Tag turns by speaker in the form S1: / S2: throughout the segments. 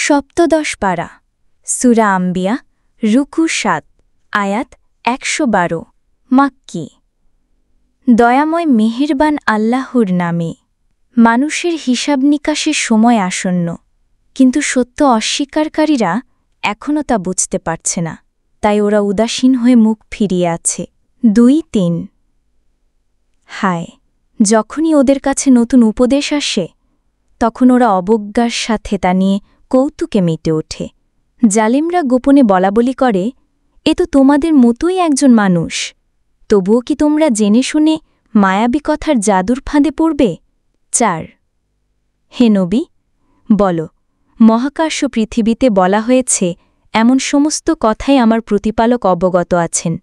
S1: সপ্তদশ পারা সূরা আম্বিয়া রুকু ৭ আয়াত ১১২ মাক্কি। দয়াময় মেহেরবান আল্লাহর নামে। মানুষের হিসাব নিকাশের সময় আসন্ন, কিন্তু সত্য অস্বীকারীরা এখনও তা বুঝতে পারছে না, তাই ওরা উদাসীন হয়ে মুখ ফিরিয়ে আছে। ২-৩ হায়, যখনই ওদের কাছে নতুন উপদেশ আসে তখন ওরা অবজ্ঞার সাথে তা নিয়ে কৌতুকে মেতে ওঠে। জালিমরা গোপনে বলাবলি করে, এ তো তোমাদের মতোই একজন মানুষ, তবুও কি তোমরা জেনে শুনে মায়াবী কথার জাদুর ফাঁদে পড়বে? ৪ হে নবী, বলো, মহাকাশ ও পৃথিবীতে বলা হয়েছে এমন সমস্ত কথাই আমার প্রতিপালক অবগত আছেন,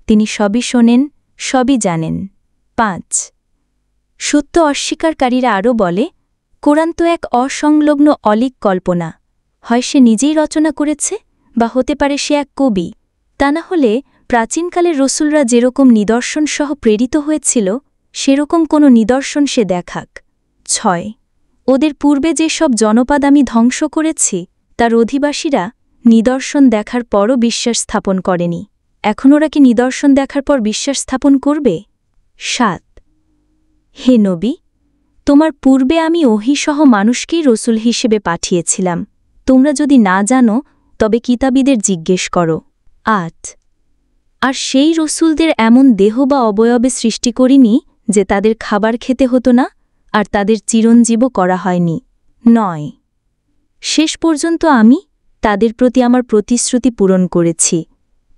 S1: তিনি সবই শোনেন, সবই জানেন। ৫ সত্য অস্বীকারীরা আরও বলে, কোরআন তো এক অসংলগ্ন অলীক কল্পনা, হয় সে নিজেই রচনা করেছে বা হতে পারে সে এক কবি, তা না হলে প্রাচীনকালের রসুলরা যেরকম নিদর্শনসহ প্রেরিত হয়েছিল সেরকম কোনো নিদর্শন সে দেখাক। ৬ ওদের পূর্বে যেসব জনপদ আমি ধ্বংস করেছি তার অধিবাসীরা নিদর্শন দেখার পরও বিশ্বাস স্থাপন করেনি, এখন ওরা কি নিদর্শন দেখার পর বিশ্বাস স্থাপন করবে? ৭ হে নবী, তোমার পূর্বে আমি ওহীসহ মানুষকেই রসুল হিসেবে পাঠিয়েছিলাম, তোমরা যদি না জানো তবে কিতাবীদের জিজ্ঞেস করো। ৮ আর সেই রসুলদের এমন দেহ বা অবয়বে সৃষ্টি করিনি যে তাদের খাবার খেতে হতো না, আর তাদের চিরঞ্জীবও করা হয়নি। ৯ শেষ পর্যন্ত আমি তাদের প্রতি আমার প্রতিশ্রুতি পূরণ করেছি,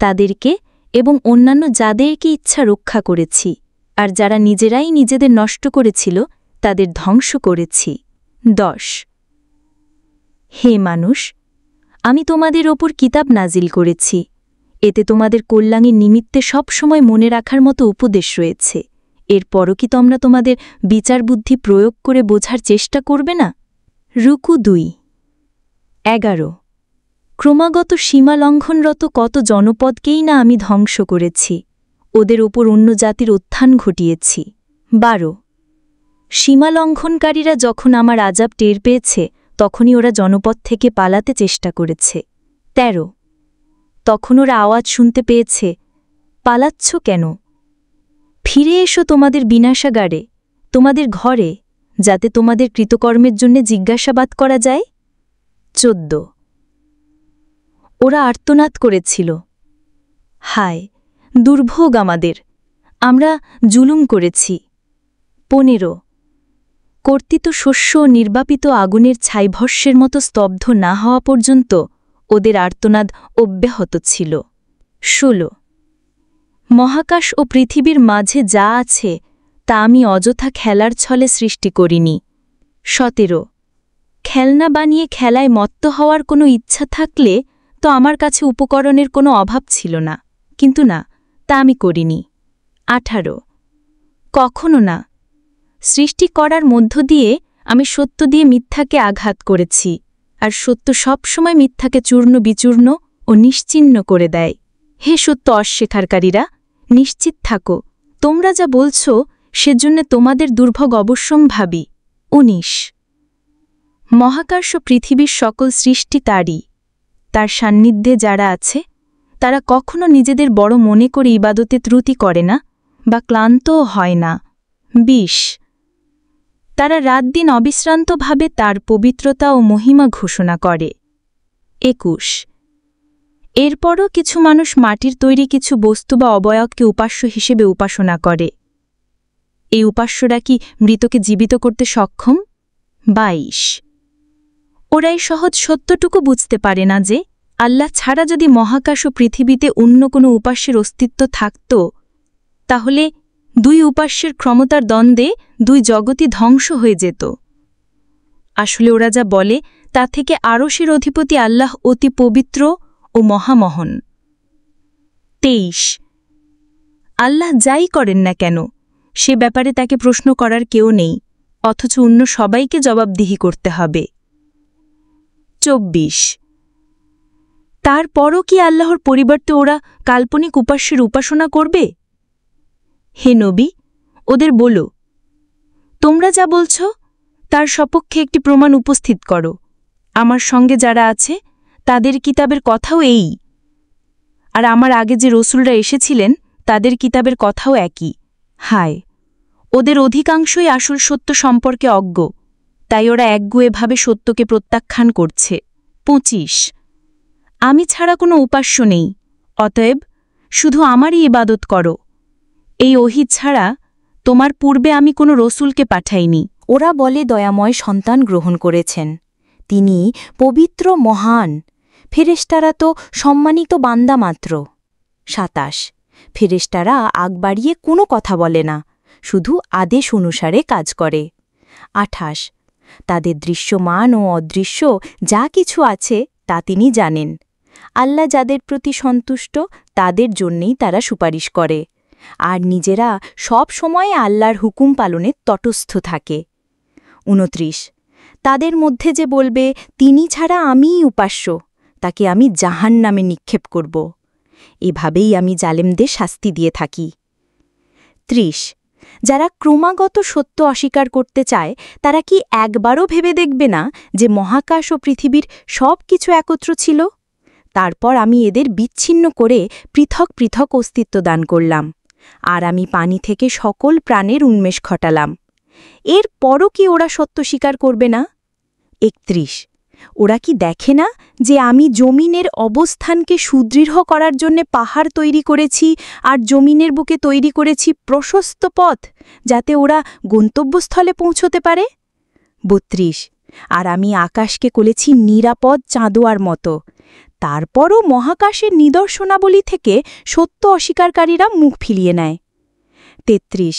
S1: তাদেরকে এবং অন্যান্য যাদেরকে ইচ্ছা রক্ষা করেছি, আর যারা নিজেরাই নিজেদের নষ্ট করেছিল তাদের ধ্বংস করেছি। ১০ হে মানুষ, আমি তোমাদের ওপর কিতাব নাজিল করেছি, এতে তোমাদের কল্যাণের নিমিত্তে সব সময় মনে রাখার মতো উপদেশ রয়েছে, এরপরও কি তোমরা তোমাদের বিচার বুদ্ধি প্রয়োগ করে বোঝার চেষ্টা করবে না? রুকু ২-১১ ক্রমাগত সীমা লঙ্ঘনরত কত জনপদকেই না আমি ধ্বংস করেছি, ওদের ওপর অন্য জাতির উত্থান ঘটিয়েছি। ১২ সীমালঙ্ঘনকারীরা যখন আমার আযাব টের পেয়েছে তখনই ওরা জনপদ থেকে পালাতে চেষ্টা করেছে। ১৩ তখন ওরা আওয়াজ শুনতে পেয়েছে, পালাচ্ছ কেন? ফিরে এসো তোমাদের বিনাশাগারে, তোমাদের ঘরে, যাতে তোমাদের কৃতকর্মের জন্য জিজ্ঞাসাবাদ করা যায়। ১৪ ওরা আর্তনাদ করেছিল, হায় দুর্ভোগ আমাদের, আমরা জুলুম করেছি। ১৫ কর্তৃত শস্য ও নির্বাপিত আগুনের ছাইভস্যের মতো স্তব্ধ না হওয়া পর্যন্ত ওদের আর্তনাদ অব্যাহত ছিল। ১৬ মহাকাশ ও পৃথিবীর মাঝে যা আছে তা আমি অযথা খেলার ছলে সৃষ্টি করিনি। ১৭ খেলনা বানিয়ে খেলায় মত্ত হওয়ার কোনো ইচ্ছা থাকলে তো আমার কাছে উপকরণের কোনো অভাব ছিল না, কিন্তু না, তা আমি করিনি। ১৮ কখনো না, সৃষ্টি করার মধ্য দিয়ে আমি সত্য দিয়ে মিথ্যাকে আঘাত করেছি, আর সত্য সবসময় মিথ্যাকে চূর্ণ বিচূর্ণ ও নিশ্চিহ্ন করে দেয়। হে সত্য অস্বীকারীরা, নিশ্চিত থাকো, তোমরা যা বলছ সেজন্য তোমাদের দুর্ভোগ অবশ্যম্ভাবী। ১৯ মহাকাশ ও পৃথিবীর সকল সৃষ্টি তারই, তার সান্নিধ্যে যারা আছে তারা কখনো নিজেদের বড় মনে করে ইবাদতে ত্রুটি করে না বা ক্লান্তও হয় না। ২০ তারা রাত দিন অবিশ্রান্তভাবে তার পবিত্রতা ও মহিমা ঘোষণা করে। ২১ এরপরও কিছু মানুষ মাটির তৈরি কিছু বস্তু বা অবয়বকে উপাস্য হিসেবে উপাসনা করে, এই উপাস্যরা কি মৃতকে জীবিত করতে সক্ষম? ২২ ওরা এই সহজ সত্যটুকু বুঝতে পারে না যে আল্লাহ ছাড়া যদি মহাকাশ ও পৃথিবীতে অন্য কোনো উপাস্যের অস্তিত্ব থাকত তাহলে দুই উপাস্যের ক্ষমতার দ্বন্দ্বে দুই জগতই ধ্বংস হয়ে যেত। আসলে ওরা যা বলে তা থেকে আরশের অধিপতি আল্লাহ অতি পবিত্র ও মহামহন। ২৩ আল্লাহ যাই করেন না কেন সে ব্যাপারে তাকে প্রশ্ন করার কেউ নেই, অথচ অন্য সবাইকে জবাবদিহি করতে হবে। ২৪ তারপরও কি আল্লাহর পরিবর্তে ওরা কাল্পনিক উপাস্যের উপাসনা করবে? হে নবী, ওদের বলো, তোমরা যা বলছ তার সপক্ষে একটি প্রমাণ উপস্থিত করো,
S2: আমার সঙ্গে যারা আছে তাদের কিতাবের কথাও এই, আর আমার আগে যে রসুলরা এসেছিলেন তাদের কিতাবের কথাও একই। হায়, ওদের অধিকাংশই আসল সত্য সম্পর্কে অজ্ঞ, তাই ওরা একগুঁয়েভাবে সত্যকে প্রত্যাখ্যান করছে। 25 আমি ছাড়া কোনো উপাস্য নেই, অতএব শুধু আমারই ইবাদত করো। এই ওহী ছাড়া তোমার পূর্বে আমি কোনো রসুলকে পাঠাইনি।
S1: ওরা বলে দয়াময় সন্তান গ্রহণ করেছেন, তিনি পবিত্র মহান, ফেরেশতারা তো সম্মানিত বান্দা মাত্র। 27 ফেরেশতারা আগ বাড়িয়ে কোনো কথা বলে না, শুধু আদেশ অনুসারে কাজ করে। 28 তাদের দৃশ্যমান ও অদৃশ্য যা কিছু আছে তা তিনি জানেন। আল্লাহ যাদের প্রতি সন্তুষ্ট তাদের জন্যেই তারা সুপারিশ করে, আর নিজেরা সব সময় আল্লাহর হুকুম পালনে তটস্থ থাকে। 29 তাদের মধ্যে যে বলবে তিনি ছাড়া আমিই উপাস্য, তাকে আমি জাহান্নামে নিক্ষেপ করব। এভাবেই আমি জালেমদের শাস্তি দিয়ে থাকি। 30 যারা ক্রমাগত সত্য অস্বীকার করতে চায় তারা কি একবারও ভেবে দেখবে না যে মহাকাশ ও পৃথিবীর সব কিছু একত্র ছিল? তারপর আমি এদের বিচ্ছিন্ন করে পৃথক পৃথক অস্তিত্ব দান করলাম, আর আমি পানি থেকে সকল প্রাণের উন্মেষ ঘটালাম। এর পরও কি ওরা সত্য স্বীকার করবে না? 31 ওরা কি দেখে না যে আমি জমিনের অবস্থানকে সুদৃঢ় করার জন্য পাহাড় তৈরি করেছি, আর জমিনের বুকে তৈরি করেছি প্রশস্ত পথ, যাতে ওরা গন্তব্যস্থলে পৌঁছতে পারে? 32 আর আমি আকাশকে করেছি নিরাপদ চাঁদোয়ার মতো। তারপরও মহাকাশের নিদর্শনাবলী থেকে সত্য অস্বীকারীরা মুখ ফিরিয়ে নেয়। 33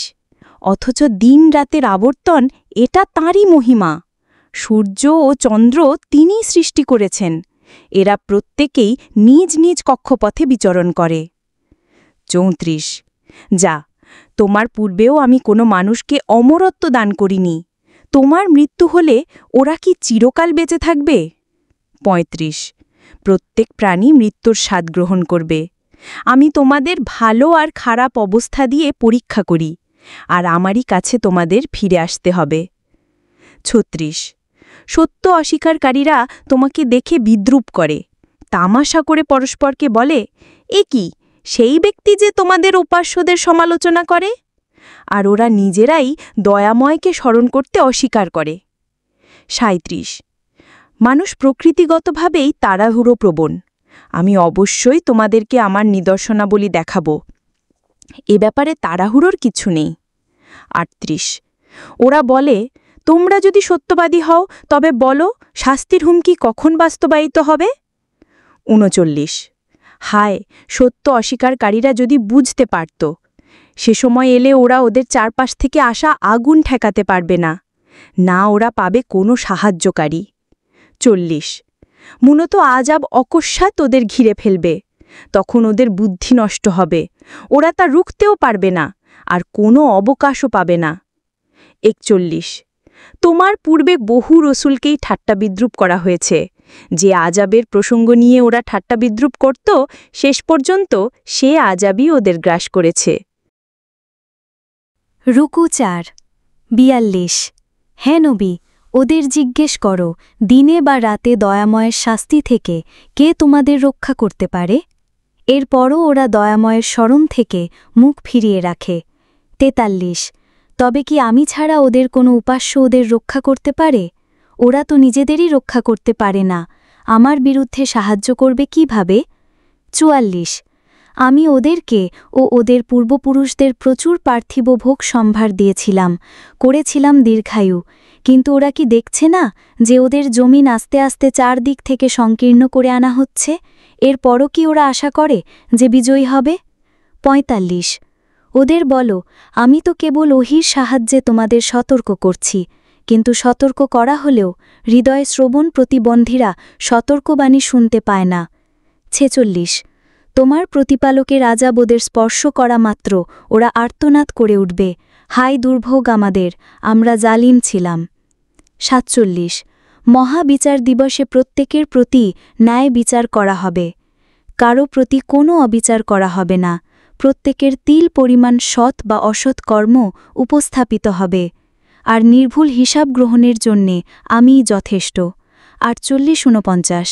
S1: অথচ দিন রাতের আবর্তন এটা তাঁরই মহিমা। সূর্য ও চন্দ্র তিনিই সৃষ্টি করেছেন, এরা প্রত্যেকেই নিজ নিজ কক্ষপথে বিচরণ করে। 34 যা, তোমার পূর্বেও আমি কোনো মানুষকে অমরত্ব দান করিনি, তোমার মৃত্যু হলে ওরা কি চিরকাল বেঁচে থাকবে? 35 প্রত্যেক প্রাণী মৃত্যুর স্বাদ গ্রহণ করবে। আমি তোমাদের ভালো আর খারাপ অবস্থা দিয়ে পরীক্ষা করি, আর আমারই কাছে তোমাদের ফিরে আসতে হবে। 36 সত্য অস্বীকারীরা তোমাকে দেখে বিদ্রূপ করে, তামাশা করে পরস্পরকে বলে, এ কি সেই ব্যক্তি যে তোমাদের উপাস্যদের সমালোচনা করে? আর ওরা নিজেরাই দয়াময়কে স্মরণ করতে অস্বীকার করে। 37 মানুষ প্রকৃতিগতভাবেই তাড়াহুড়ো প্রবণ, আমি অবশ্যই তোমাদেরকে আমার নিদর্শনাবলী দেখাব, এ ব্যাপারে তাড়াহুড়োর কিছু নেই। 38 ওরা বলে, তোমরা যদি সত্যবাদী হও তবে বলো শাস্তির হুমকি কখন বাস্তবায়িত হবে? 39 হায়, সত্য অস্বীকারীরা যদি বুঝতে পারত, সে সময় এলে ওরা ওদের চারপাশ থেকে আসা আগুন ঠেকাতে পারবে না, না ওরা পাবে কোনো সাহায্যকারী। 40 মূলত আযাব অকস্মাৎ ওদের ঘিরে ফেলবে, তখন ওদের বুদ্ধি নষ্ট হবে, ওরা তা রুখতেও পারবে না, আর কোনো অবকাশও পাবে না। 41 তোমার পূর্বে বহু রসুলকেই ঠাট্টা বিদ্রূপ করা হয়েছে, যে আযাবের প্রসঙ্গ নিয়ে ওরা ঠাট্টা বিদ্রূপ করত, শেষ পর্যন্ত সে আযাবই ওদের গ্রাস করেছে। রুকু 4 42 হে নবী, ওদের জিজ্ঞেস করো, দিনে বা রাতে দয়াময়ের শাস্তি থেকে কে তোমাদের রক্ষা করতে পারে? এরপরও ওরা দয়াময়ের স্মরণ থেকে মুখ ফিরিয়ে রাখে। 43 তবে কি আমি ছাড়া ওদের কোনো উপাস্য ওদের রক্ষা করতে পারে? ওরা তো নিজেদেরই রক্ষা করতে পারে না, আমার বিরুদ্ধে সাহায্য করবে কিভাবে? 44 আমি ওদেরকে ও ওদের পূর্বপুরুষদের প্রচুর পার্থিব ভোগ সম্ভার দিয়েছিলাম, করেছিলাম দীর্ঘায়ু, কিন্তু ওরা কি দেখছে না যে ওদের জমিন আস্তে আস্তে চারদিক থেকে সংকীর্ণ করে আনা হচ্ছে? এরপরও কি ওরা আশা করে যে বিজয়ী হবে? 45 ওদের বলো, আমি তো কেবল ওহির সাহায্যে তোমাদের সতর্ক করছি, কিন্তু সতর্ক করা হলেও হৃদয় শ্রবণ প্রতিবন্ধীরা সতর্কবাণী শুনতে পায় না। 46 তোমার প্রতিপালকের আযাব ওদের স্পর্শ করা মাত্র ওরা আর্তনাদ করে উঠবে, হায় দুর্ভোগ আমাদের, আমরা জালিম ছিলাম। 47 মহাবিচার দিবসে প্রত্যেকের প্রতি ন্যায় বিচার করা হবে, কারো প্রতি কোনো অবিচার করা হবে না, প্রত্যেকের তিল পরিমাণ সৎ বা অসৎ কর্ম উপস্থাপিত হবে, আর নির্ভুল হিসাব গ্রহণের জন্যে আমিই যথেষ্ট। 48-49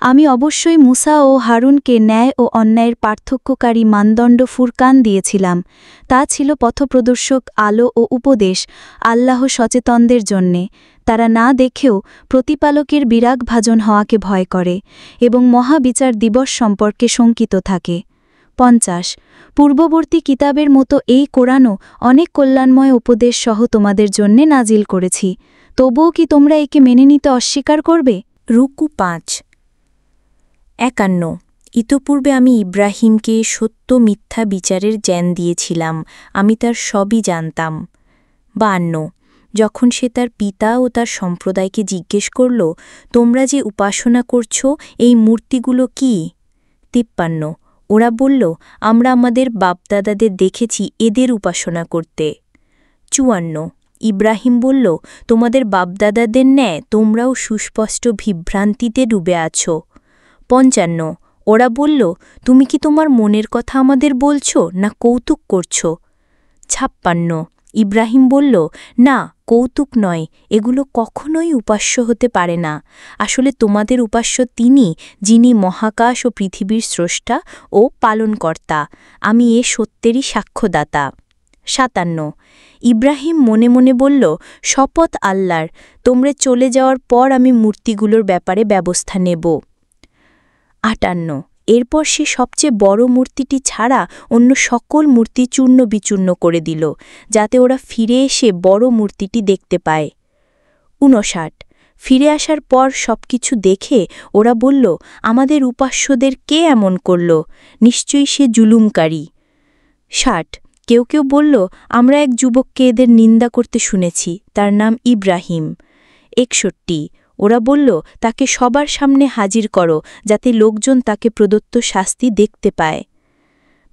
S1: আমি অবশ্যই মুসা ও হারুনকে ন্যায় ও অন্যায়ের পার্থক্যকারী মানদণ্ড ফুরকান দিয়েছিলাম। তা ছিল পথপ্রদর্শক আলো ও উপদেশ আল্লাহ সচেতনদের জন্যে। তারা না দেখেও প্রতিপালকের বিরাগভাজন হওয়াকে ভয় করে এবং মহাবিচার দিবস সম্পর্কে শঙ্কিত থাকে। 50 পূর্ববর্তী কিতাবের মতো এই কোরআনও অনেক কল্যাণময় উপদেশ সহ তোমাদের জন্যে নাজিল করেছি, তবুও কি তোমরা একে মেনে নিতে অস্বীকার করবে?
S2: রুকু 5 51 ইতপূর্বে আমি ইব্রাহিমকে সত্য মিথ্যা বিচারের জ্ঞান দিয়েছিলাম, আমি তার সবই জানতাম। 52 যখন সে তার পিতা ও তার সম্প্রদায়কে জিজ্ঞেস করল, তোমরা যে উপাসনা করছ এই মূর্তিগুলো কি? 53 ওরা বলল, আমরা আমাদের বাপদাদাদের দেখেছি এদের উপাসনা করতে। 54 ইব্রাহিম বলল, তোমাদের বাপদাদাদের ন্যায় তোমরাও সুস্পষ্ট বিভ্রান্তিতে ডুবে আছো। 55 ওরা বলল, তুমি কি তোমার মনের কথা আমাদের বলছ না কৌতুক করছ? 56 ইব্রাহিম বলল, না, কৌতুক নয়, এগুলো কখনোই উপাস্য হতে পারে না। আসলে তোমাদের উপাস্য তিনি, যিনি মহাকাশ ও পৃথিবীর স্রষ্টা ও পালনকর্তা। আমি এ সত্যেরই সাক্ষ্যদাতা। 57 ইব্রাহিম মনে মনে বলল, শপথ আল্লাহর, তোমরা চলে যাওয়ার পর আমি মূর্তিগুলোর ব্যাপারে ব্যবস্থা নেব। 58 এরপর সে সবচেয়ে বড় মূর্তিটি ছাড়া অন্য সকল মূর্তি চূর্ণ বিচূর্ণ করে দিল, যাতে ওরা ফিরে এসে বড় মূর্তিটি দেখতে পায়। 59 ফিরে আসার পর সবকিছু দেখে ওরা বলল, আমাদের উপাস্যদের কে এমন করল? নিশ্চয়ই সে জুলুমকারী। 60 কেউ কেউ বলল, আমরা এক যুবককে এদের নিন্দা করতে শুনেছি, তার নাম ইব্রাহিম। 61 ওরা বলল, তাকে সবার সামনে হাজির করো, যাতে লোকজন তাকে প্রদত্ত শাস্তি দেখতে পায়।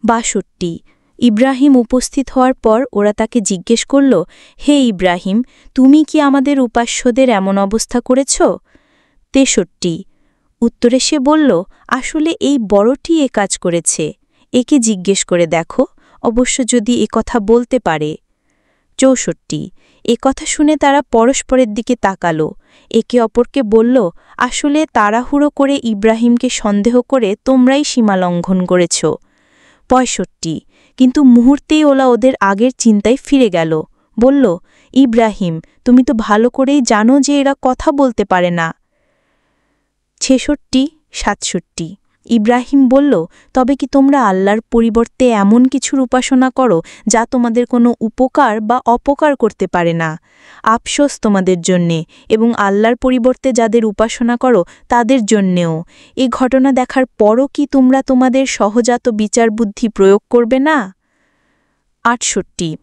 S2: 62 ইব্রাহিম উপস্থিত হওয়ার পর ওরা তাকে জিজ্ঞেস করল, হে ইব্রাহিম, তুমি কি আমাদের উপাস্যদের এমন অবস্থা করেছ? 63 উত্তরে সে বলল, আসলে এই বড়টি এ কাজ করেছে, একে জিজ্ঞেস করে দেখো, অবশ্য যদি এ কথা বলতে পারে। 64 এ কথা শুনে তারা পরস্পরের দিকে তাকালো, একে অপরকে বলল, আসলে তাড়াহুড়ো করে ইব্রাহিমকে সন্দেহ করে তোমরাই সীমা লঙ্ঘন করেছ। 65 কিন্তু মুহূর্তেই ওরা ওদের আগের চিন্তায় ফিরে গেল, বলল, ইব্রাহিম, তুমি তো ভালো করেই জানো যে এরা কথা বলতে পারে না। 66 67 ইব্রাহিম বলল, তবে কি তোমরা আল্লাহর পরিবর্তে এমন কিছুর উপাসনা করো যা তোমাদের কোনো উপকার বা অপকার করতে পারে না? আফসোস তোমাদের জন্যে এবং আল্লাহর পরিবর্তে যাদের উপাসনা করো তাদের জন্যেও। এই ঘটনা দেখার পরও কি তোমরা তোমাদের সহজাত বিচার বুদ্ধি প্রয়োগ করবে না? 68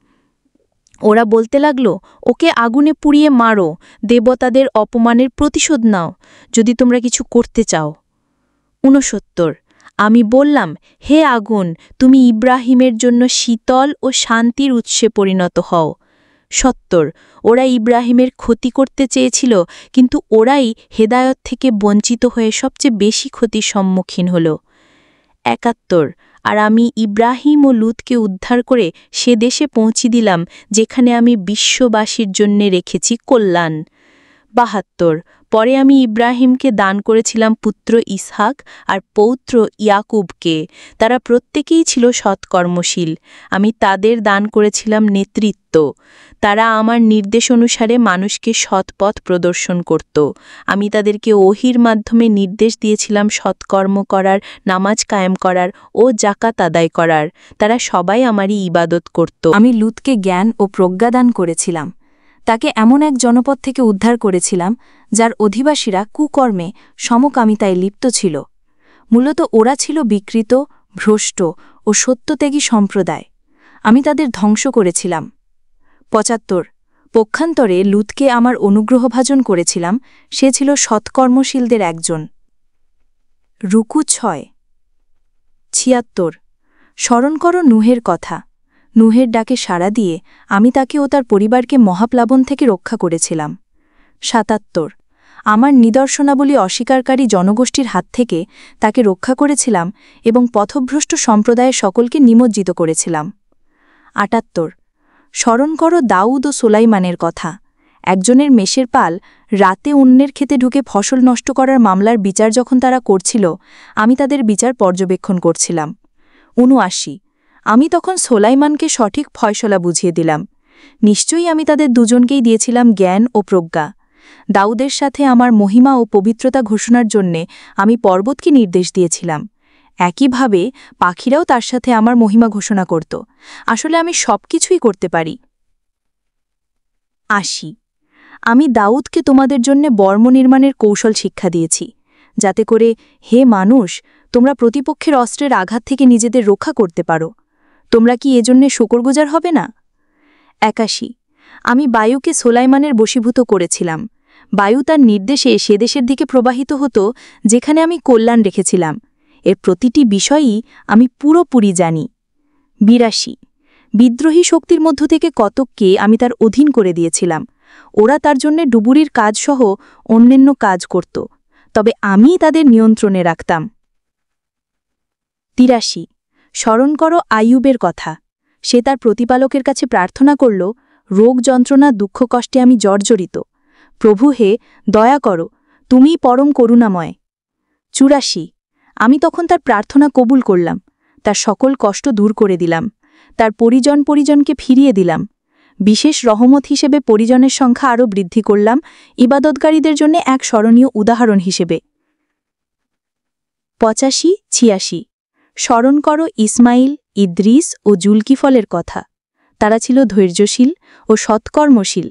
S2: ওরা বলতে লাগল, ওকে আগুনে পুড়িয়ে মারো, দেবতাদের অপমানের প্রতিশোধ নাও, যদি তোমরা কিছু করতে চাও। 69 আমি বললাম, হে আগুন, তুমি ইব্রাহিমের জন্য শীতল ও শান্তির উৎসে পরিণত হও। 70 ওরা ইব্রাহিমের ক্ষতি করতে চেয়েছিল, কিন্তু ওরাই হেদায়ত থেকে বঞ্চিত হয়ে সবচেয়ে বেশি ক্ষতির সম্মুখীন হল। 71 আর আমি ইব্রাহিম ও লুতকে উদ্ধার করে সে দেশে পৌঁছে দিলাম যেখানে আমি বিশ্ববাসীর জন্যে রেখেছি কল্যাণ। 72 পরে আমি ইব্রাহিমকে দান করেছিলাম পুত্র ইসহাক আর পৌত্র ইয়াকুবকে, তারা প্রত্যেকেই ছিল সৎকর্মশীল, আমি তাদের দান করেছিলাম নেতৃত্ব, তারা আমার নির্দেশ অনুসারে মানুষকে সৎপথ প্রদর্শন করত, আমি তাদেরকে ওহির মাধ্যমে নির্দেশ দিয়েছিলাম সৎকর্ম করার, নামাজ কায়েম করার ও জাকাত আদায় করার, তারা সবাই আমারই ইবাদত করত।
S1: আমি লুতকে জ্ঞান ও প্রজ্ঞা দান করেছিলাম, তাকে এমন এক জনপদ থেকে উদ্ধার করেছিলাম যার অধিবাসীরা কুকর্মে সমকামিতায় লিপ্ত ছিল। মূলত ওরা ছিল বিকৃত, ভ্রষ্ট ও সত্যত্যাগী সম্প্রদায়, আমি তাদের ধ্বংস করেছিলাম। 75 পক্ষান্তরে লুতকে আমার অনুগ্রহভাজন করেছিলাম, সে ছিল সৎকর্মশীলদের একজন। রুকু 6 76 স্মরণ করো নুহের কথা, নুহের ডাকে সাড়া দিয়ে আমি তাকে ও তার পরিবারকে মহাপ্লাবন থেকে রক্ষা করেছিলাম। 77 আমার নিদর্শনাবলী অস্বীকারী জনগোষ্ঠীর হাত থেকে তাকে রক্ষা করেছিলাম এবং পথভ্রষ্ট সম্প্রদায়ের সকলকে নিমজ্জিত করেছিলাম। 78 স্মরণ করো দাউদ ও সোলাইমানের কথা,
S2: একজনের মেষের পাল রাতে অন্যের ক্ষেতে ঢুকে ফসল নষ্ট করার মামলার বিচার যখন তারা করছিল, আমি তাদের বিচার পর্যবেক্ষণ করছিলাম। ৭৯ আমি তখন সোলাইমানকে সঠিক ফয়সলা বুঝিয়ে দিলাম। নিশ্চয়ই আমি তাদের দুজনকেই দিয়েছিলাম জ্ঞান ও প্রজ্ঞা। দাউদের সাথে আমার মহিমা ও পবিত্রতা ঘোষণার জন্যে আমি পর্বতকে নির্দেশ দিয়েছিলাম। একইভাবে পাখিরাও তার সাথে আমার মহিমা ঘোষণা করত। আসলে আমি সব কিছুই করতে পারি। ৮০ আমি দাউদকে তোমাদের জন্য বর্ম নির্মাণের কৌশল শিক্ষা দিয়েছি, যাতে করে হে মানুষ তোমরা প্রতিপক্ষের অস্ত্রের আঘাত থেকে নিজেদের রক্ষা করতে পারো। তোমরা কি এজন্যে শকরগুজার হবে না? ৮১ আমি বায়ুকে সোলাইমানের বশীভূত করেছিলাম। বায়ু তার নির্দেশে সে দেশের দিকে প্রবাহিত হতো যেখানে আমি কল্যাণ রেখেছিলাম। এর প্রতিটি বিষয়ই আমি পুরোপুরি জানি। ৮২ বিদ্রোহী শক্তির মধ্য থেকে কতককে আমি তার অধীন করে দিয়েছিলাম। ওরা তার জন্য ডুবুরির কাজসহ অন্যান্য কাজ করত, তবে আমি তাদের নিয়ন্ত্রণে রাখতাম। ৮৩ স্মরণ করো আইয়ুবের কথা। সে তার প্রতিপালকের কাছে প্রার্থনা করল, রোগ যন্ত্রণা দুঃখ কষ্টে আমি জর্জরিত। প্রভু হে, দয়া করো, তুমিই পরম করুণাময়। ৮৪ আমি তখন তার প্রার্থনা কবুল করলাম, তার সকল কষ্ট দূর করে দিলাম, তার পরিজনকে ফিরিয়ে দিলাম। বিশেষ রহমত হিসেবে পরিজনের সংখ্যা আরও বৃদ্ধি করলাম, ইবাদতকারীদের জন্য এক স্মরণীয় উদাহরণ হিসেবে। ৮৫-৮৬ স্মরণ করো ইসমাইল, ইদ্রিস ও জুলকিফলের কথা। তারা ছিল ধৈর্যশীল ও সৎকর্মশীল।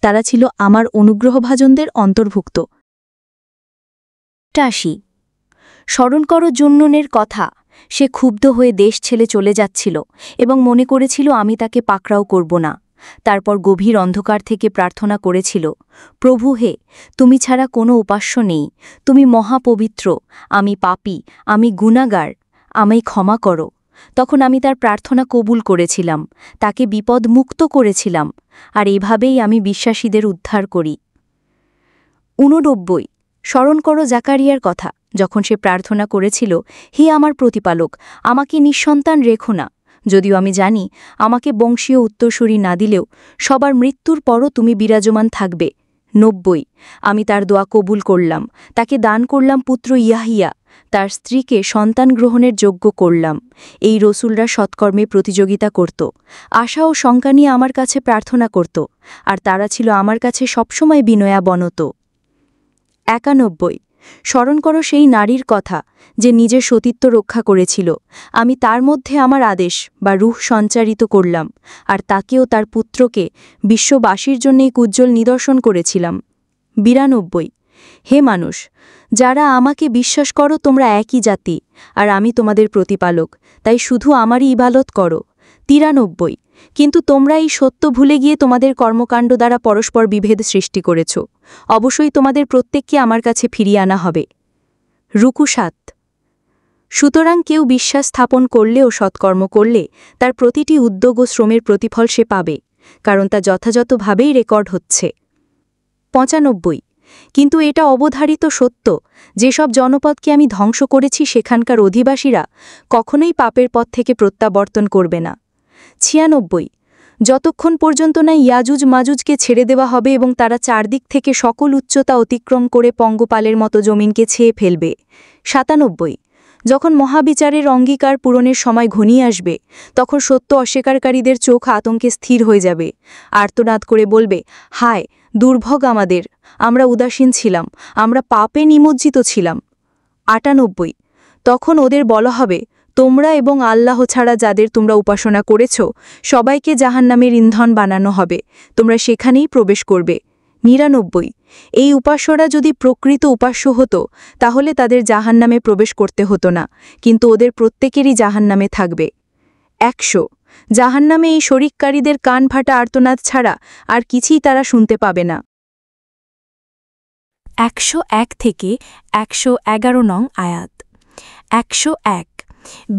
S2: তারা ছিল আমার অনুগ্রহভাজনদের অন্তর্ভুক্ত।
S1: ৮৮ স্মরণ করো জুন্নুনের কথা। সে ক্ষুব্ধ হয়ে দেশ ছেড়ে চলে যাচ্ছিল এবং মনে করেছিল আমি তাকে পাকড়াও করব না। তারপর গভীর অন্ধকার থেকে প্রার্থনা করেছিল, প্রভু হে, তুমি ছাড়া কোনো উপাস্য নেই, তুমি মহাপবিত্র, আমি পাপী, আমি গুনাহগার, আমায় ক্ষমা করো। তখন আমি তার প্রার্থনা কবুল করেছিলাম, তাকে বিপদ মুক্ত করেছিলাম, আর এভাবেই আমি বিশ্বাসীদের উদ্ধার করি। ৮৯ স্মরণ করো জাকারিয়ার কথা, যখন সে প্রার্থনা করেছিল, হে আমার প্রতিপালক, আমাকে নিঃসন্তান রেখো না। যদিও আমি জানি আমাকে বংশীয় উত্তরসূরি না দিলেও সবার মৃত্যুর পরও তুমি বিরাজমান থাকবে। ৯০ আমি তার দোয়া কবুল করলাম, তাকে দান করলাম পুত্র ইয়াহিয়া, তার স্ত্রীকে সন্তান গ্রহণের যোগ্য করলাম। এই রসুলরা সৎকর্মে প্রতিযোগিতা করত, আশা ও শঙ্কা নিয়ে আমার কাছে প্রার্থনা করত, আর তারা ছিল আমার কাছে সবসময় বিনয়াবনত। ৯১ স্মরণ করো সেই নারীর কথা যে নিজের সতীত্ব রক্ষা করেছিল। আমি তার মধ্যে আমার আদেশ বা রূহ সঞ্চারিত করলাম, আর তাকেও তার পুত্রকে বিশ্ববাসীর জন্য এক উজ্জ্বল নিদর্শন করেছিলাম। ৯২ হে মানুষ, যারা আমাকে বিশ্বাস করো তোমরা একই জাতি, আর আমি তোমাদের প্রতিপালক, তাই শুধু আমারই ইবাদত করো। ৯৩ কিন্তু তোমরা এই সত্য ভুলে গিয়ে তোমাদের কর্মকাণ্ড দ্বারা পরস্পর বিভেদ সৃষ্টি করেছ। অবশ্যই তোমাদের প্রত্যেককে আমার কাছে ফিরিয়ে আনা হবে। রুকু ৭ সুতরাং কেউ বিশ্বাস স্থাপন করলে ও সৎকর্ম করলে তার প্রতিটি উদ্যোগ ও শ্রমের প্রতিফল সে পাবে, কারণ তা যথাযথভাবেই রেকর্ড হচ্ছে। ৯৫ কিন্তু এটা অবধারিত সত্য, যেসব জনপদকে আমি ধ্বংস করেছি সেখানকার অধিবাসীরা কখনোই পাপের পথ থেকে প্রত্যাবর্তন করবে না। ৯৬ যতক্ষণ পর্যন্ত না ইয়াজুজ মাজুজকে ছেড়ে দেওয়া হবে এবং তারা চারদিক থেকে সকল উচ্চতা অতিক্রম করে পঙ্গপালের মতো জমিনকে ছেয়ে ফেলবে। ৯৭ যখন মহাবিচারের অঙ্গীকার পূরণের সময় ঘনিয়ে আসবে, তখন সত্য অস্বীকারীদের চোখ আতঙ্কে স্থির হয়ে যাবে, আর্তনাদ করে বলবে, হায় দুর্ভোগ আমাদের, আমরা উদাসীন ছিলাম, আমরা পাপে নিমজ্জিত ছিলাম। ৯৮ তখন ওদের বলা হবে, তোমরা এবং আল্লাহ ছাড়া যাদের তোমরা উপাসনা করেছ সবাইকে জাহান্নামের ইন্ধন বানানো হবে, তোমরা সেখানেই প্রবেশ করবে। ৯৯ এই উপাস্যরা যদি প্রকৃত উপাস্য হতো তাহলে তাদের জাহান্নামে প্রবেশ করতে হতো না, কিন্তু ওদের প্রত্যেকেরই জাহান্নামে থাকবে। ১০০ জাহান্নামে এই শরিককারীদের কান ফাটা আর্তনাদ ছাড়া আর কিছুই তারা শুনতে পাবে না। ১০১ থেকে ১১১ নং আয়াত। ১০১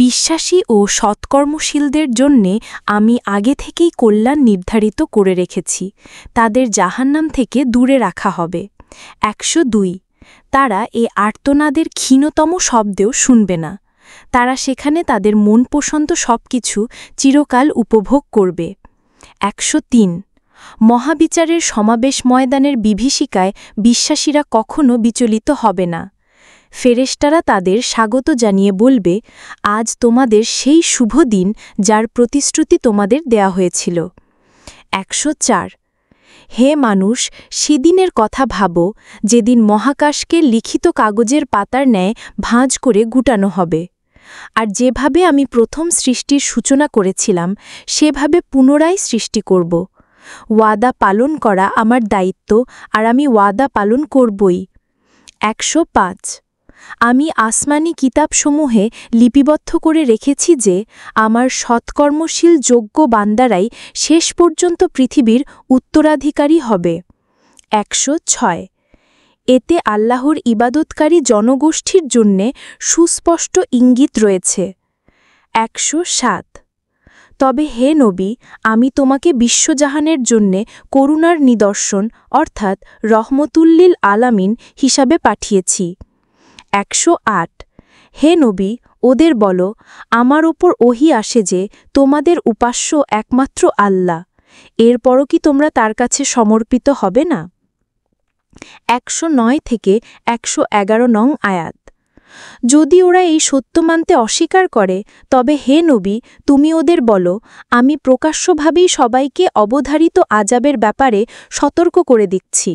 S1: বিশ্বাসী ও সৎকর্মশীলদের জন্যে আমি আগে থেকেই কল্যাণ নির্ধারিত করে রেখেছি, তাদের জাহান্নাম থেকে দূরে রাখা হবে। ১০২ তারা এ আর্তনাদের ক্ষীণতম শব্দেও শুনবে না, তারা সেখানে তাদের মন পছন্দ সব কিছু চিরকাল উপভোগ করবে। ১০৩
S2: মহাবিচারের সমাবেশ ময়দানের বিভীষিকায় বিশ্বাসীরা কখনো বিচলিত হবে না। ফেরেশতারা তাদের স্বাগত জানিয়ে বলবে, আজ তোমাদের সেই শুভ দিন যার প্রতিশ্রুতি তোমাদের দেয়া হয়েছিল। 104 হে মানুষ, সেদিনের কথা ভাবো যেদিন মহাকাশকে লিখিত কাগজের পাতার ন্যায় ভাঁজ করে গুটানো হবে। আর যেভাবে আমি প্রথম সৃষ্টির সূচনা করেছিলাম সেভাবে পুনরায় সৃষ্টি করব। ওয়াদা পালন করা আমার দায়িত্ব, আর আমি ওয়াদা পালন করবই। 105 আমি আসমানি কিতাবসমূহে লিপিবদ্ধ করে রেখেছি যে আমার সৎকর্মশীল যোগ্য বান্দারাই শেষ পর্যন্ত পৃথিবীর উত্তরাধিকারী হবে। 106 এতে আল্লাহর ইবাদতকারী জনগোষ্ঠীর জন্যে সুস্পষ্ট ইঙ্গিত রয়েছে। 107 তবে হে নবী, আমি তোমাকে বিশ্বজাহানের জন্যে করুণার নিদর্শন অর্থাৎ রহমতুল্লিল আলামিন হিসাবে পাঠিয়েছি। 108 হে নবী, ওদের বলো, আমার ওপর ওহী আসে যে তোমাদের উপাস্য একমাত্র আল্লাহ, এরপরও কি তোমরা তার কাছে সমর্পিত হবে না? 109 থেকে 111 নং আয়াত যদি ওরা এই সত্য মানতে অস্বীকার করে, তবে হে নবী, তুমি ওদের বলো, আমি প্রকাশ্যভাবেই সবাইকে অবধারিত আযাবের ব্যাপারে সতর্ক করে দিচ্ছি।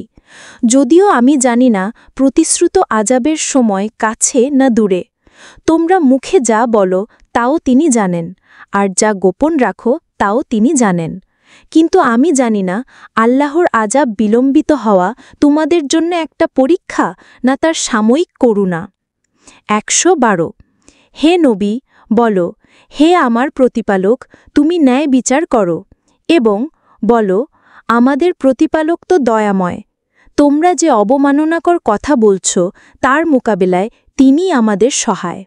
S2: যদিও আমি জানি না প্রতিশ্রুত আযাবের সময় কাছে না দূরে। তোমরা মুখে যা বলো তাও তিনি জানেন, আর যা গোপন রাখো তাও তিনি জানেন। কিন্তু আমি জানি না আল্লাহর আযাব বিলম্বিত হওয়া তোমাদের জন্য একটা পরীক্ষা না তার সাময়িক করুণা। 112 হে নবী, বলো, হে আমার প্রতিপালক, তুমি ন্যায় বিচার করো, এবং বলো, আমাদের প্রতিপালক তো দয়াময়। তোমরা যে অবমাননাকর কথা বলছ তার মোকাবিলায় তিনিই আমাদের সহায়।